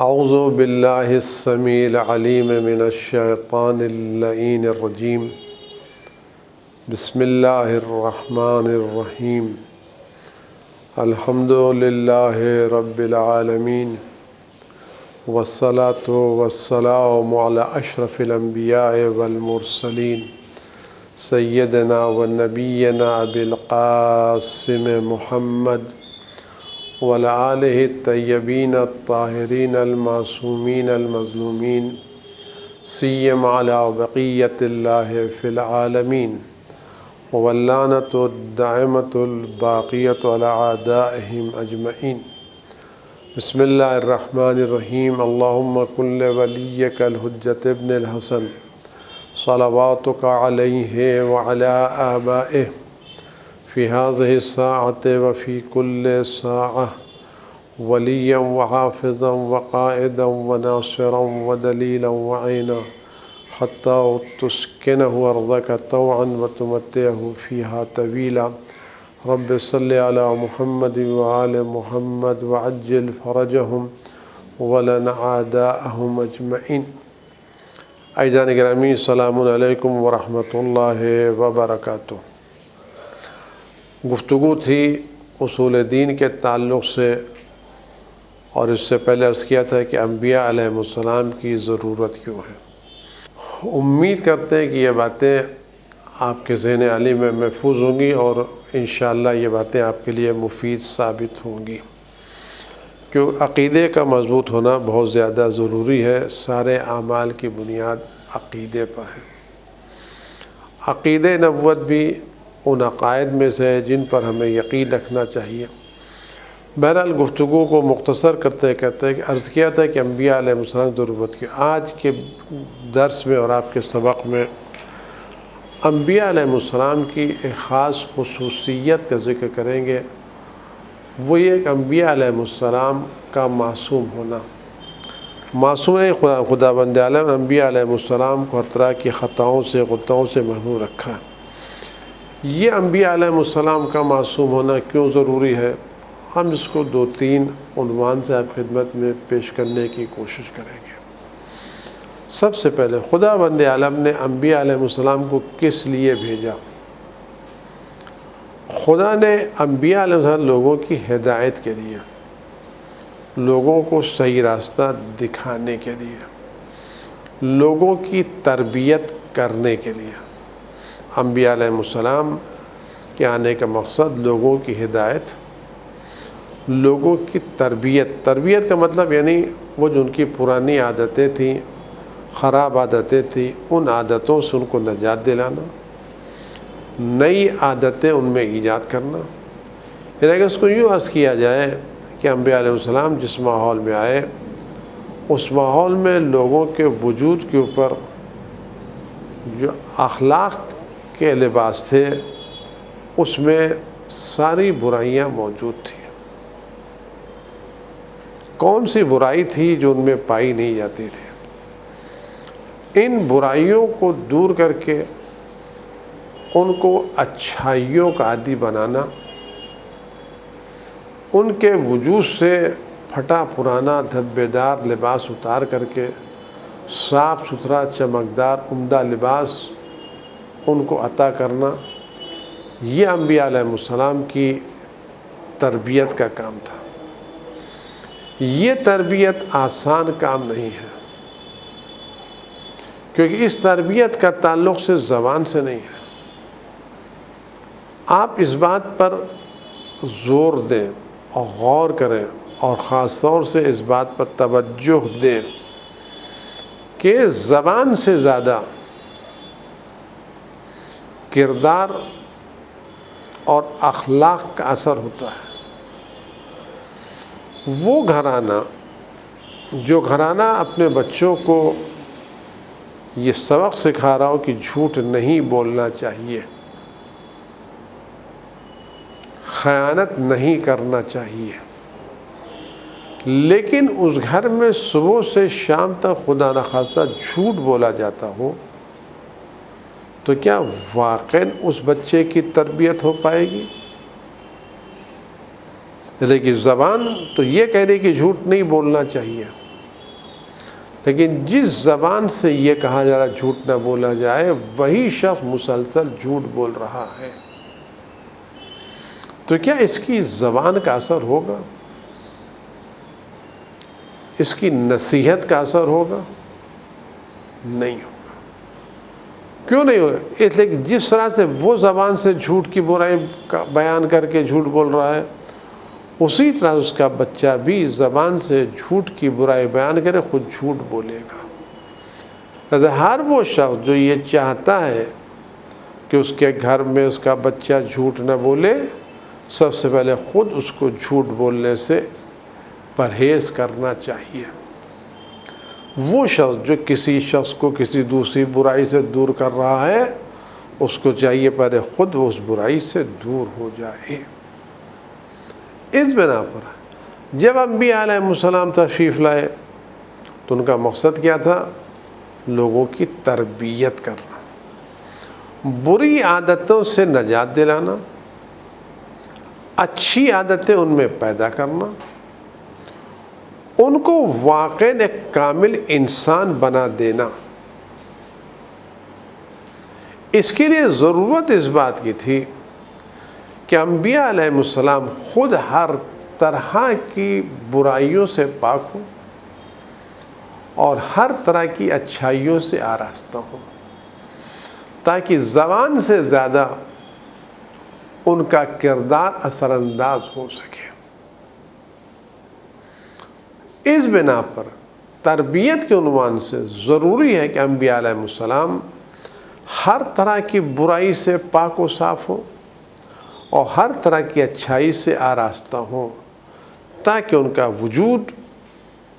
اعوذ باللہ السمیع العلیم من الشیطان اللعین الرجیم بسم اللہ الرحمن الرحیم الحمد للہ رب العالمین والصلاة والسلام علی اشرف الانبیاء والمرسلین سیدنا و نبینا ابی القاسم محمد وعلی آلہ الطیبین الطاہرین المعصومین المظلومین سیما علی بقیۃ اللہ فی العالمین واللعنۃ الدائمۃ الباقیۃ علی اعدائہم اجمعین۔ بسم اللہ الرحمن الرحیم۔ اللہم کن لولیک الحجۃ ابن الحسن صلواتک علیہ وعلی آبائہ فی هذه الساعة وفی کل ساعة ولیا وحافظا وقائدا وناصرا ودلیلا وعینا حتی تسکنہ ارضک طوعا وتمتعہ فیہا طویلا۔ رب صل علی محمد وآل محمد وعجل فرجہم ولن اعداءہم اجمعین۔ عزیزان گرامی، السلام علیکم ورحمۃ اللہ وبرکاتہ۔ گفتگو تھی اصول دین کے تعلق سے، اور اس سے پہلے عرض کیا تھا کہ انبیاء علیہ السلام کی ضرورت کیوں ہے۔ امید کرتے ہیں کہ یہ باتیں آپ کے ذہن علی میں محفوظ ہوں گی اور انشاءاللہ یہ باتیں آپ کے لیے مفید ثابت ہوں گی، کیونکہ عقیدے کا مضبوط ہونا بہت زیادہ ضروری ہے۔ سارے اعمال کی بنیاد عقیدے پر ہے۔ عقیدہ نبوت بھی ان عقائد میں سے ہے جن پر ہمیں یقین رکھنا چاہیے۔ بہرحال گفتگو کو مختصر کرتے کہتے کہ عرض کیا تھا کہ انبیاء علیہ السلام ضرورت کی۔ آج کے درس میں اور آپ کے سبق میں انبیاء علیہ السلام کی ایک خاص خصوصیت کا ذکر کریں گے، وہ یہ کہ انبیاء علیہ السلام کا معصوم ہونا۔ معصوم نہیں، خداوند عالم نے انبیاء علیہ السلام کو ہر طرح کی خطاؤں سے غلطیوں سے محفوظ رکھا ہے۔ یہ انبیاء علیہ السلام کا معصوم ہونا کیوں ضروری ہے، ہم اس کو 2-3 عنوان سے آپ خدمت میں پیش کرنے کی کوشش کریں گے۔ سب سے پہلے خداوند عالم نے انبیاء علیہ السلام کو کس لیے بھیجا؟ خدا نے انبیاء علیہ السلام لوگوں کی ہدایت کے لیے، لوگوں کو صحیح راستہ دکھانے کے لیے، لوگوں کی تربیت کرنے کے لیے۔ انبیاء علیہ السلام کے آنے کا مقصد لوگوں کی ہدایت، لوگوں کی تربیت کا مطلب یعنی وہ جو ان کی پرانی عادتیں تھیں، خراب عادتیں تھیں، ان عادتوں سے ان کو نجات دلانا، نئی عادتیں ان میں ایجاد کرنا۔ یعنی اگر اس کو یوں عرض کیا جائے کہ انبیاء علیہ السلام جس ماحول میں آئے، اس ماحول میں لوگوں کے وجود کے اوپر جو اخلاق کے لباس تھے، اس میں ساری برائیاں موجود تھیں۔ کون سی برائی تھی جو ان میں پائی نہیں جاتی تھی؟ ان برائیوں کو دور کر کے ان کو اچھائیوں کا عادی بنانا، ان کے وجود سے پھٹا پرانا دھبے دار لباس اتار کر کے صاف ستھرا چمکدار عمدہ لباس ان کو عطا کرنا، یہ انبیاء علیہ السلام کی تربیت کا کام تھا۔ یہ تربیت آسان کام نہیں ہے، کیونکہ اس تربیت کا تعلق سے زبان سے نہیں ہے۔ آپ اس بات پر زور دیں اور غور کریں، اور خاص طور سے اس بات پر توجہ دیں کہ زبان سے زیادہ کردار اور اخلاق کا اثر ہوتا ہے۔ وہ گھرانہ اپنے بچوں کو یہ سبق سکھا رہا ہو کہ جھوٹ نہیں بولنا چاہیے، خیانت نہیں کرنا چاہیے، لیکن اس گھر میں صبح سے شام تک خدا نخواستہ جھوٹ بولا جاتا ہو، تو کیا واقعاً اس بچے کی تربیت ہو پائے گی؟ لیکن زبان تو یہ کہہ رہی کہ جھوٹ نہیں بولنا چاہیے، لیکن جس زبان سے یہ کہا جا رہا جھوٹ نہ بولا جائے وہی شخص مسلسل جھوٹ بول رہا ہے، تو کیا اس کی زبان کا اثر ہوگا؟ اس کی نصیحت کا اثر ہوگا؟ نہیں ہوگا۔ کیوں نہیں ہوگا؟ اس لیے کہ جس طرح سے وہ زبان سے جھوٹ کی برائی بیان کر کے جھوٹ بول رہا ہے، اسی طرح اس کا بچہ بھی زبان سے جھوٹ کی برائی بیان کرے خود جھوٹ بولے گا۔ لہذا ہر وہ شخص جو یہ چاہتا ہے کہ اس کے گھر میں اس کا بچہ جھوٹ نہ بولے، سب سے پہلے خود اس کو جھوٹ بولنے سے پرہیز کرنا چاہیے۔ وہ شخص جو کسی شخص کو کسی دوسری برائی سے دور کر رہا ہے، اس کو چاہیے پہلے خود وہ اس برائی سے دور ہو جائے۔ اس بنا پر جب انبیاء علیہ السلام تشریف لائے تو ان کا مقصد کیا تھا؟ لوگوں کی تربیت کرنا، بری عادتوں سے نجات دلانا، اچھی عادتیں ان میں پیدا کرنا، ان کو واقعی ایک کامل انسان بنا دینا۔ اس کے لیے ضرورت اس بات کی تھی کہ انبیاء علیہ السلام خود ہر طرح کی برائیوں سے پاک ہوں اور ہر طرح کی اچھائیوں سے آراستہ ہوں، تاکہ زبان سے زیادہ ان کا کردار اثر انداز ہو سکے۔ اس بنا پر تربیت کے عنوان سے ضروری ہے کہ انبیاء علیہ السلام ہر طرح کی برائی سے پاک و صاف ہوں اور ہر طرح کی اچھائی سے آراستہ ہوں، تاکہ ان کا وجود،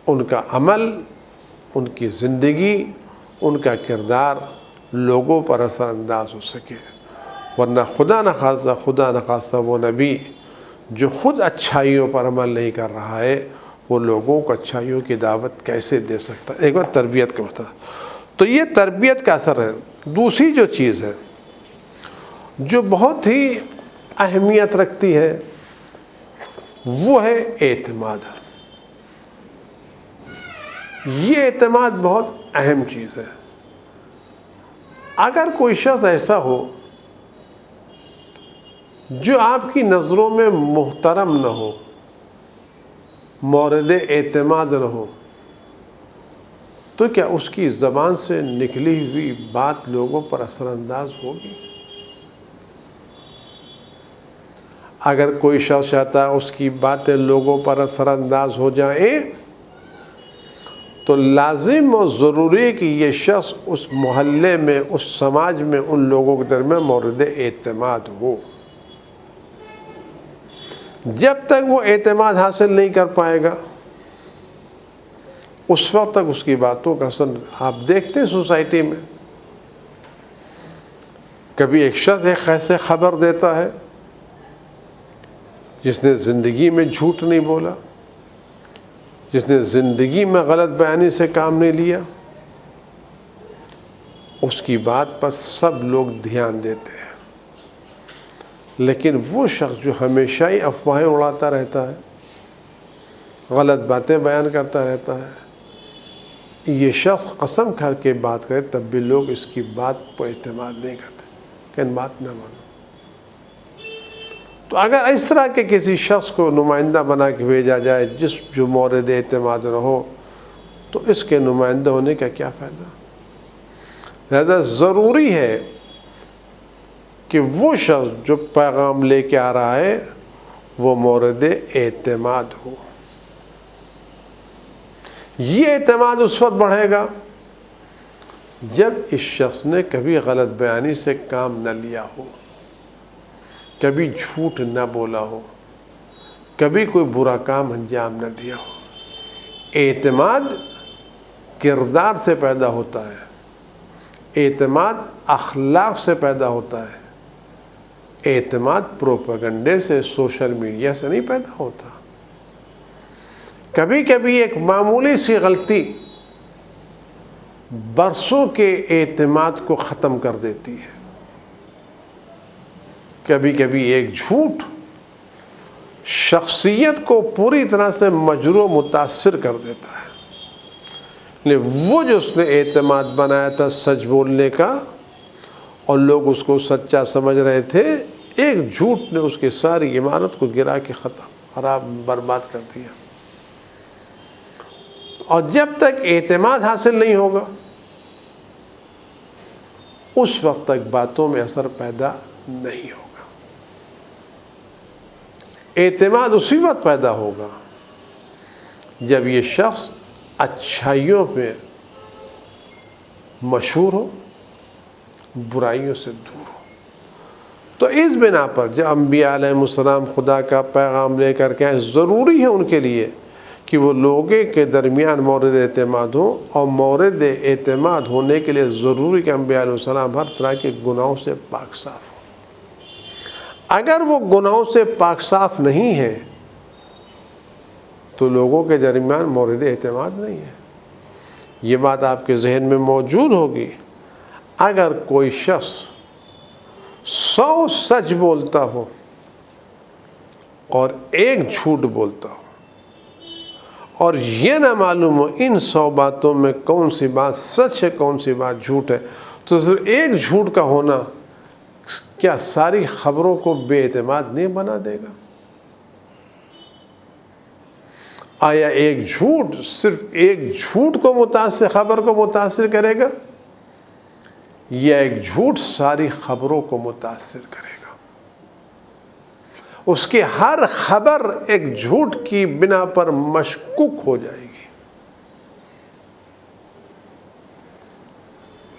ان کا عمل، ان کی زندگی، ان کا کردار لوگوں پر اثر انداز ہو سکے۔ ورنہ خدا نخواستہ وہ نبی جو خود اچھائیوں پر عمل نہیں کر رہا ہے، وہ لوگوں کو اچھائیوں کی دعوت کیسے دے سکتا ہے؟ ایک بار تربیت کا ہوتا ہے، تو یہ تربیت کا اثر ہے۔ دوسری جو چیز ہے جو بہت ہی اہمیت رکھتی ہے وہ ہے اعتماد۔ یہ اعتماد بہت اہم چیز ہے۔ اگر کوئی شخص ایسا ہو جو آپ کی نظروں میں محترم نہ ہو، مورد اعتماد نہ ہو، تو کیا اس کی زبان سے نکلی ہوئی بات لوگوں پر اثر انداز ہوگی؟ اگر کوئی شخص چاہتا ہے اس کی باتیں لوگوں پر اثر انداز ہو جائیں، تو لازم و ضروری ہے کہ یہ شخص اس محلے میں، اس سماج میں، ان لوگوں کے درمیان مورد اعتماد ہو۔ جب تک وہ اعتماد حاصل نہیں کر پائے گا، اس وقت تک اس کی باتوں کا اثر آپ دیکھتے ہیں سوسائٹی میں۔ کبھی ایک شخص ایک ایسے خبر دیتا ہے جس نے زندگی میں جھوٹ نہیں بولا، جس نے زندگی میں غلط بیانی سے کام نہیں لیا، اس کی بات پر سب لوگ دھیان دیتے ہیں۔ لیکن وہ شخص جو ہمیشہ ہی افواہیں اڑاتا رہتا ہے، غلط باتیں بیان کرتا رہتا ہے، یہ شخص قسم کھا کے بات کرے تب بھی لوگ اس کی بات پر اعتماد نہیں کرتے کہ ان بات نہ مانو۔ تو اگر اس طرح کے کسی شخص کو نمائندہ بنا کے بھیجا جائے جو مورد اعتماد نہ ہو، تو اس کے نمائندہ ہونے کا کیا فائدہ؟ لہذا ضروری ہے کہ وہ شخص جو پیغام لے کے آ رہا ہے وہ مورد اعتماد ہو۔ یہ اعتماد اس وقت بڑھے گا جب اس شخص نے کبھی غلط بیانی سے کام نہ لیا ہو، کبھی جھوٹ نہ بولا ہو، کبھی کوئی برا کام انجام نہ دیا ہو۔ اعتماد کردار سے پیدا ہوتا ہے، اعتماد اخلاق سے پیدا ہوتا ہے، اعتماد پروپیگنڈے سے، سوشل میڈیا سے نہیں پیدا ہوتا۔ کبھی کبھی ایک معمولی سی غلطی برسوں کے اعتماد کو ختم کر دیتی ہے۔ کبھی کبھی ایک جھوٹ شخصیت کو پوری طرح سے مجروح متاثر کر دیتا ہے۔ وہ جو اس نے اعتماد بنایا تھا سچ بولنے کا اور لوگ اس کو سچا سمجھ رہے تھے، ایک جھوٹ نے اس کی ساری عمارت کو گرا کے خراب برباد کر دیا۔ اور جب تک اعتماد حاصل نہیں ہوگا اس وقت تک باتوں میں اثر پیدا نہیں ہوگا۔ اعتماد اسی وقت پیدا ہوگا جب یہ شخص اچھائیوں پہ مشہور ہو، برائیوں سے دور ہو۔ تو اس بنا پر جب انبیاء علیہ السلام خدا کا پیغام لے کر کے آئے، ضروری ہے ان کے لیے کہ وہ لوگوں کے درمیان مورد اعتماد ہوں، اور مورد اعتماد ہونے کے لیے ضروری کہ انبیاء علیہ السلام ہر طرح کے گناہوں سے پاک صاف ہوں۔ اگر وہ گناہوں سے پاک صاف نہیں ہے تو لوگوں کے درمیان مورد اعتماد نہیں ہے۔ یہ بات آپ کے ذہن میں موجود ہوگی، اگر کوئی شخص 100 سچ بولتا ہو اور ایک جھوٹ بولتا ہو، اور یہ نہ معلوم ہو ان 100 باتوں میں کون سی بات سچ ہے کون سی بات جھوٹ ہے، تو صرف ایک جھوٹ کا ہونا کیا ساری خبروں کو بے اعتماد نہیں بنا دے گا؟ آیا ایک جھوٹ صرف ایک جھوٹ کو متاثر، خبر کو متاثر کرے گا، یا ایک جھوٹ ساری خبروں کو متاثر کرے گا؟ اس کی ہر خبر ایک جھوٹ کی بنا پر مشکوک ہو جائے گی۔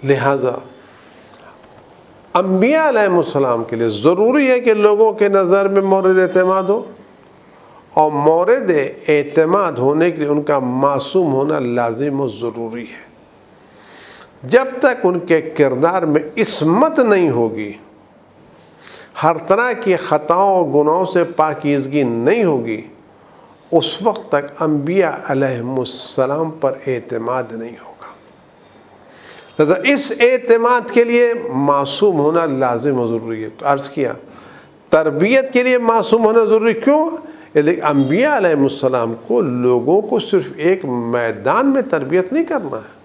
لہذا انبیاء علیہ السلام کے لیے ضروری ہے کہ لوگوں کے نظر میں مورد اعتماد ہو، اور مورد اعتماد ہونے کے لیے ان کا معصوم ہونا لازم و ضروری ہے۔ جب تک ان کے کردار میں عصمت نہیں ہوگی، ہر طرح کی خطاؤں اور گناہوں سے پاکیزگی نہیں ہوگی، اس وقت تک انبیاء علیہ السلام پر اعتماد نہیں ہوگا۔ لہذا اس اعتماد کے لیے معصوم ہونا لازم و ضروری ہے۔ تو عرض کیا تربیت کے لیے معصوم ہونا ضروری کیوں؟ لیکن انبیاء علیہ السلام کو لوگوں کو صرف ایک میدان میں تربیت نہیں کرنا ہے،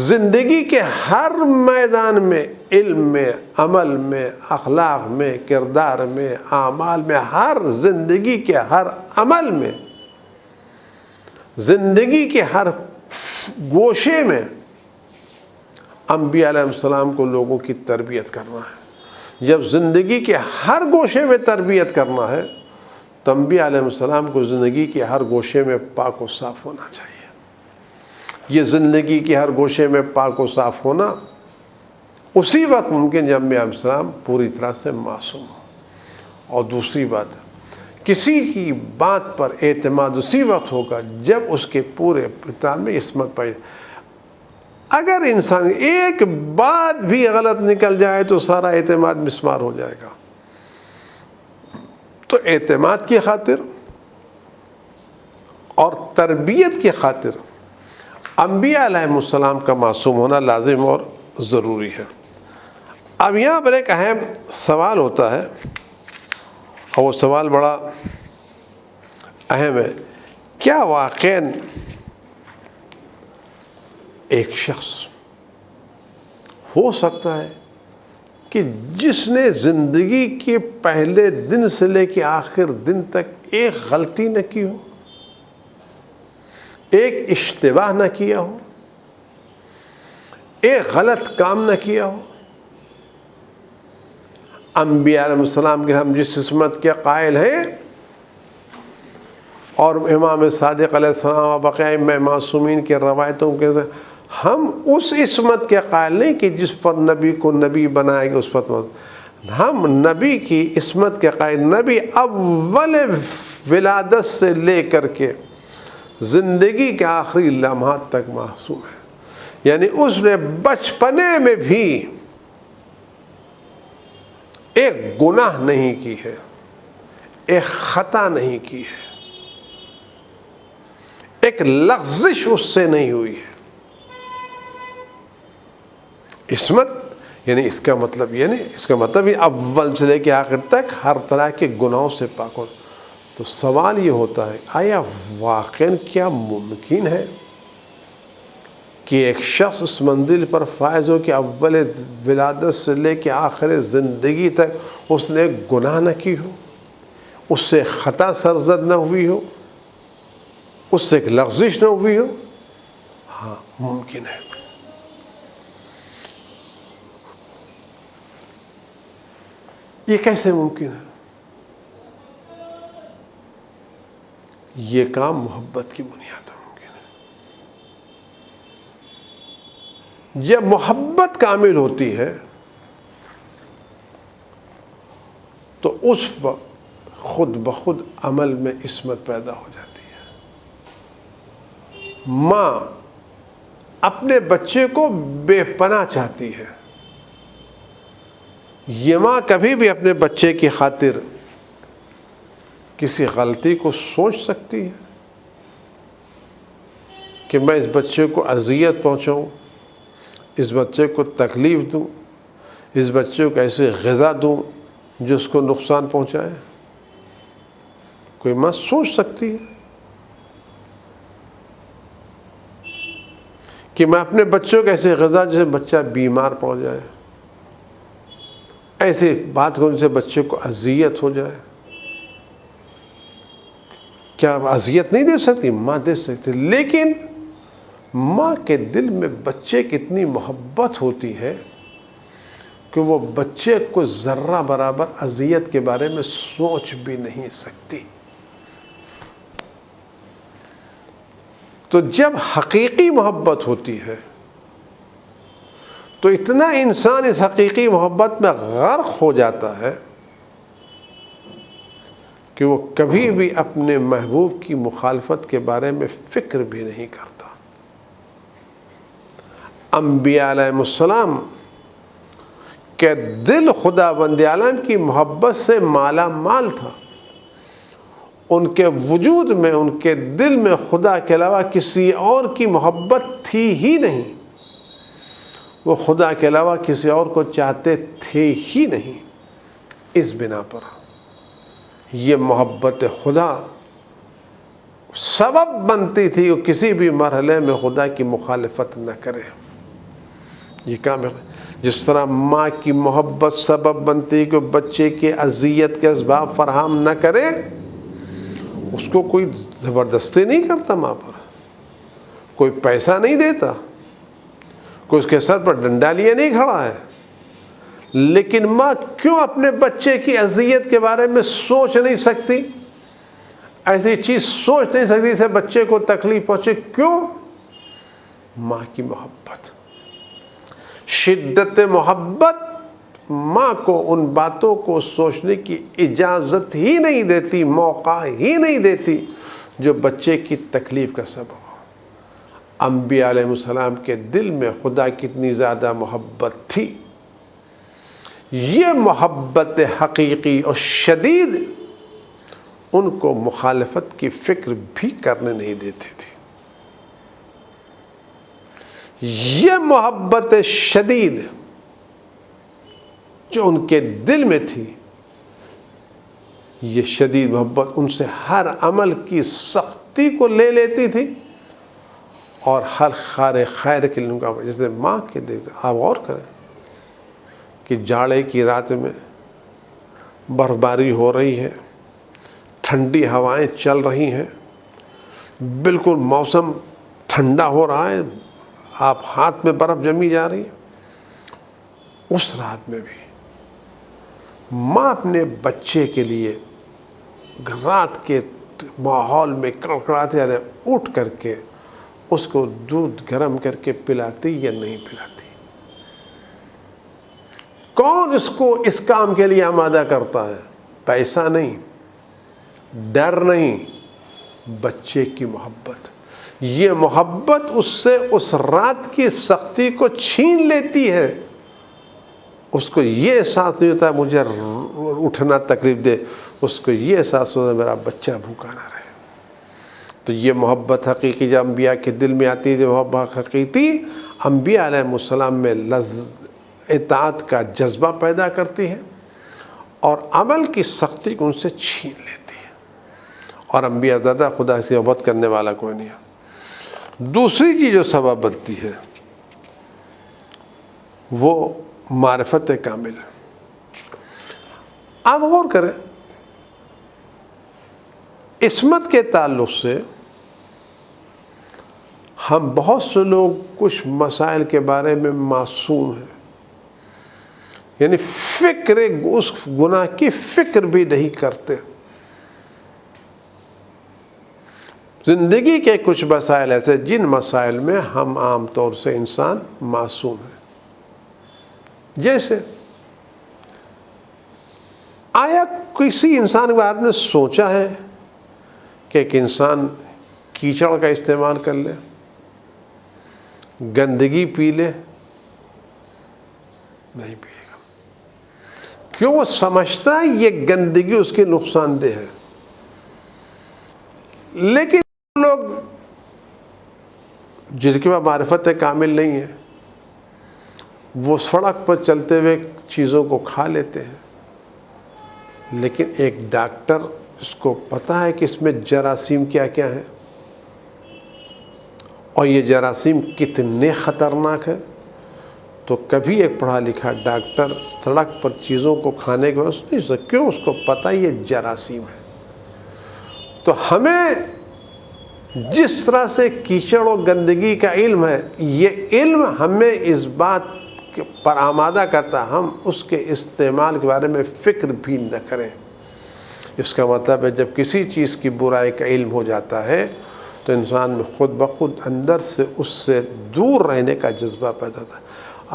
زندگی کے ہر میدان میں، علم میں، عمل میں، اخلاق میں، کردار میں، اعمال میں، ہر زندگی کے ہر عمل میں، زندگی کے ہر گوشے میں انبیاء علیہ السلام کو لوگوں کی تربیت کرنا ہے۔ جب زندگی کے ہر گوشے میں تربیت کرنا ہے تو انبیاء علیہ السلام کو زندگی کے ہر گوشے میں پاک و صاف ہونا چاہیے۔ یہ زندگی کے ہر گوشے میں پاک و صاف ہونا اسی وقت ممکن جب انبیاء علیہ السلام پوری طرح سے معصوم ہو۔ اور دوسری بات، کسی کی بات پر اعتماد اسی وقت ہوگا جب اس کے پورے اعتماد میں عصمت پائے۔ اگر انسان ایک بات بھی غلط نکل جائے تو سارا اعتماد مسمار ہو جائے گا۔ تو اعتماد کی خاطر اور تربیت کی خاطر انبیاء علیہ السلام کا معصوم ہونا لازم اور ضروری ہے۔ اب یہاں پر ایک اہم سوال ہوتا ہے، اور وہ سوال بڑا اہم ہے، کیا واقعاً ایک شخص ہو سکتا ہے کہ جس نے زندگی کے پہلے دن سے لے کے آخر دن تک ایک غلطی نہ کی ہو، ایک اشتباہ نہ کیا ہو، ایک غلط کام نہ کیا ہو؟ انبیاء علیہ السلام کے ہم جس عصمت کے قائل ہیں، اور امام صادق علیہ السلام و بقیہ معصومین کے روایتوں کے ہم اس عصمت کے قائل نہیں کہ جس پر نبی کو نبی بنائے گا اس وقت، ہم نبی کی عصمت کے قائل، نبی اول ولادت سے لے کر کے زندگی کے آخری لمحات تک معصوم ہے۔ یعنی اس نے بچپنے میں بھی ایک گناہ نہیں کی ہے، ایک خطا نہیں کی ہے، ایک لغزش اس سے نہیں ہوئی ہے۔ عصمت یعنی اس کا مطلب یہ نہیں، اس کا مطلب یہ اول سے لے کے آخر تک ہر طرح کے گناہوں سے پاک ہو۔ تو سوال یہ ہوتا ہے آیا واقعاً کیا ممکن ہے کہ ایک شخص اس منزل پر فائز ہو کہ اول ولادت سے لے کے آخر زندگی تک اس نے ایک گناہ نہ کی ہو، اس سے خطا سرزد نہ ہوئی ہو، اس سے ایک لغزش نہ ہوئی ہو؟ ہاں ممکن ہے۔ یہ کیسے ممکن ہے؟ یہ کام محبت کی بنیاد پر ممکن ہے۔ جب محبت کامل ہوتی ہے تو اس وقت خود بخود عمل میں عصمت پیدا ہو جاتی ہے۔ ماں اپنے بچے کو بے پناہ چاہتی ہے۔ یہ ماں کبھی بھی اپنے بچے کی خاطر کسی غلطی کو سوچ سکتی ہے کہ میں اس بچے کو اذیت پہنچاؤں، اس بچے کو تکلیف دوں، اس بچے کو ایسے غذا دوں جو اس کو نقصان پہنچائے؟ کوئی ماں سوچ سکتی ہے کہ میں اپنے بچوں کو ایسے غذا جسے بچہ بیمار پڑ جائے، ایسی بات کو ان سے بچے کو اذیت ہو جائے؟ کیا اذیت نہیں دے سکتی؟ ماں دے سکتی، لیکن ماں کے دل میں بچے کی اتنی محبت ہوتی ہے کہ وہ بچے کو ذرہ برابر اذیت کے بارے میں سوچ بھی نہیں سکتی۔ تو جب حقیقی محبت ہوتی ہے تو اتنا انسان اس حقیقی محبت میں غرق ہو جاتا ہے کہ وہ کبھی بھی اپنے محبوب کی مخالفت کے بارے میں فکر بھی نہیں کرتا۔ انبیاء علیہ السلام کہ دل خداوند عالم کی محبت سے مالا مال تھا، ان کے وجود میں، ان کے دل میں خدا کے علاوہ کسی اور کی محبت تھی ہی نہیں، وہ خدا کے علاوہ کسی اور کو چاہتے تھے ہی نہیں۔ اس بنا پر یہ محبت خدا سبب بنتی تھی کہ کسی بھی مرحلے میں خدا کی مخالفت نہ کرے۔ یہ کام ہے جس طرح ماں کی محبت سبب بنتی کہ بچے کی اذیت کے اسباب فراہم نہ کرے، اس کو کوئی زبردستی نہیں کرتا، ماں پر کوئی پیسہ نہیں دیتا، کوئی اس کے سر پر ڈنڈا لیے نہیں کھڑا ہے، لیکن ماں کیوں اپنے بچے کی اذیت کے بارے میں سوچ نہیں سکتی؟ ایسی چیز سوچ نہیں سکتی سے بچے کو تکلیف پہنچے؟ کیوں؟ ماں کی محبت، شدت محبت ماں کو ان باتوں کو سوچنے کی اجازت ہی نہیں دیتی، موقع ہی نہیں دیتی جو بچے کی تکلیف کا سبب ہو۔ انبیاء علیہ السلام کے دل میں خدا کی اتنی زیادہ محبت تھی، یہ محبت حقیقی اور شدید ان کو مخالفت کی فکر بھی کرنے نہیں دیتی تھی۔ یہ محبت شدید جو ان کے دل میں تھی، یہ شدید محبت ان سے ہر عمل کی سختی کو لے لیتی تھی اور ہر خیر کے لیے ان کا، جیسے ماں کے دیکھتے آپ غور کریں کہ جاڑے کی رات میں برف باری ہو رہی ہے، ٹھنڈی ہوائیں چل رہی ہیں، بالکل موسم ٹھنڈا ہو رہا ہے، آپ ہاتھ میں برف جمی جا رہی ہے، اس رات میں بھی ماں اپنے بچے کے لیے رات کے ماحول میں کڑکڑاتے رہے اٹھ کر کے اس کو دودھ گرم کر کے پلاتی یا نہیں پلاتی؟ کون اس کو اس کام کے لیے آمادہ کرتا ہے؟ پیسہ نہیں، ڈر نہیں، بچے کی محبت۔ یہ محبت اس سے اس رات کی سختی کو چھین لیتی ہے، اس کو یہ احساس نہیں ہوتا مجھے اٹھنا تکلیف دے، اس کو یہ احساس ہوتا ہے میرا بچہ بھوکا نہ رہے۔ تو یہ محبت حقیقی جب انبیاء کے دل میں آتی ہے، جو محبت حقیقی انبیاء علیہ السلام میں اطاعت کا جذبہ پیدا کرتی ہے اور عمل کی سختی کو ان سے چھین لیتی ہے۔ اور انبیاء زیادہ خدا سے محبت کرنے والا کوئی نہیں ہے۔ دوسری چیز جو سبب بنتی ہے وہ معرفت کامل۔ آپ غور کریں، عصمت کے تعلق سے ہم بہت سے لوگ کچھ مسائل کے بارے میں معصوم ہیں، یعنی اس گناہ کی فکر بھی نہیں کرتے۔ زندگی کے کچھ مسائل ایسے جن مسائل میں ہم عام طور سے انسان معصوم ہیں، جیسے آیا کسی انسان کے بارے میں سوچا ہے کہ ایک انسان کیچڑ کا استعمال کر لے، گندگی پی لے؟ نہیں پیے گا، کیوں؟ وہ سمجھتا ہے یہ گندگی اس کے نقصان دہ ہے۔ لیکن لوگ جن کے پاس معرفت کامل نہیں ہے وہ سڑک پر چلتے ہوئے چیزوں کو کھا لیتے ہیں، لیکن ایک ڈاکٹر اس کو پتہ ہے کہ اس میں جراثیم کیا کیا ہے اور یہ جراثیم کتنے خطرناک ہے، تو کبھی ایک پڑھا لکھا ڈاکٹر سڑک پر چیزوں کو کھانے کے بعد نہیں سکتا، کیوں؟ اس کو پتہ یہ جراثیم ہے۔ تو ہمیں جس طرح سے کیچڑ و گندگی کا علم ہے، یہ علم ہمیں اس بات پر آمادہ کرتا ہم اس کے استعمال کے بارے میں فکر بھی نہ کریں۔ اس کا مطلب ہے جب کسی چیز کی برائی کا علم ہو جاتا ہے تو انسان میں خود بخود اندر سے اس سے دور رہنے کا جذبہ پیدا ہوتا ہے۔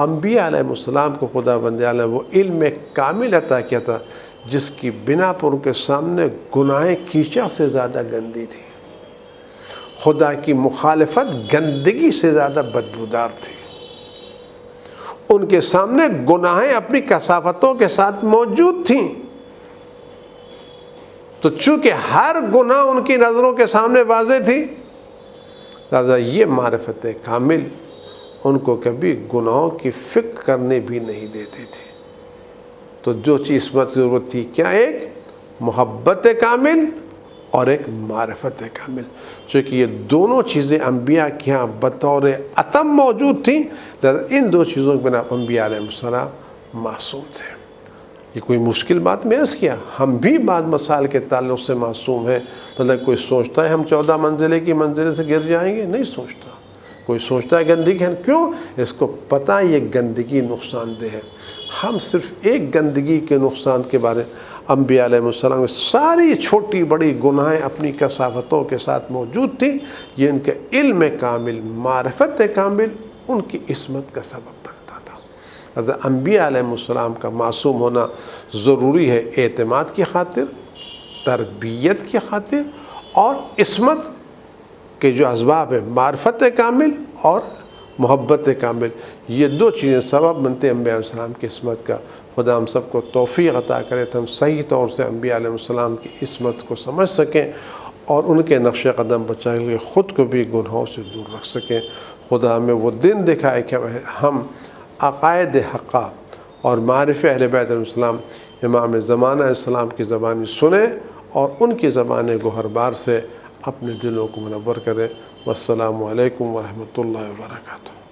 انبیاء علیہ السلام کو خدا بند عالم وہ علم کامل عطا کیا تھا جس کی بنا پر ان کے سامنے گناہیں کیچڑ سے زیادہ گندی تھی، خدا کی مخالفت گندگی سے زیادہ بدبودار تھی، ان کے سامنے گناہیں اپنی کثافتوں کے ساتھ موجود تھیں، تو چونکہ ہر گناہ ان کی نظروں کے سامنے واضح تھی، لہذا یہ معرفت کامل ان کو کبھی گناہوں کی فکر کرنے بھی نہیں دیتی تھی۔ تو جو چیز کی ضرورت تھی کیا؟ ایک محبت کامل اور ایک معرفت کامل، چونکہ یہ دونوں چیزیں انبیاء کے ہاں بطور عتم موجود تھیں، ان دو چیزوں کے بنا انبیاء علیہ السلام معصوم تھے۔ یہ کوئی مشکل بات میں عرض کیا، ہم بھی بعض مسائل کے تعلق سے معصوم ہیں۔ مطلب کوئی سوچتا ہے ہم 14 منزلے کی منزلے سے گر جائیں گے؟ نہیں سوچتا۔ کوئی سوچتا ہے گندگی ہے، کیوں؟ اس کو پتہ یہ گندگی نقصان دہ ہے۔ ہم صرف ایک گندگی کے نقصان کے بارے انبیاء علیہ السلام میں ساری چھوٹی بڑی گناہیں اپنی کثافتوں کے ساتھ موجود تھیں، یہ ان کے علم کامل، معرفت کامل ان کی عصمت کا سبب بنتا تھا۔ لہذا انبیاء علیہ السلام کا معصوم ہونا ضروری ہے اعتماد کی خاطر، تربیت کی خاطر اور عصمت کے جو اسباب ہیں، معرفت کامل اور محبت کامل، یہ دو چیزیں سبب بنتے ہیں انبیاء علیہ السلام کی عصمت کا۔ خدا ہم سب کو توفیق عطا کرے تو ہم صحیح طور سے انبیاء علیہ السلام کی عصمت کو سمجھ سکیں اور ان کے نقش قدم پر چل کے خود کو بھی گناہوں سے دور رکھ سکیں۔ خدا ہمیں وہ دن دکھائے کہ ہم عقائد حقہ اور معرف اہل بیت علیہ السلام امام زمانہ علیہ السلام کی زبانی سنیں اور ان کی زبان گوہر بار سے اپنے دلوں کو منور کریں۔ والسلام علیکم ورحمۃ اللہ وبرکاتہ۔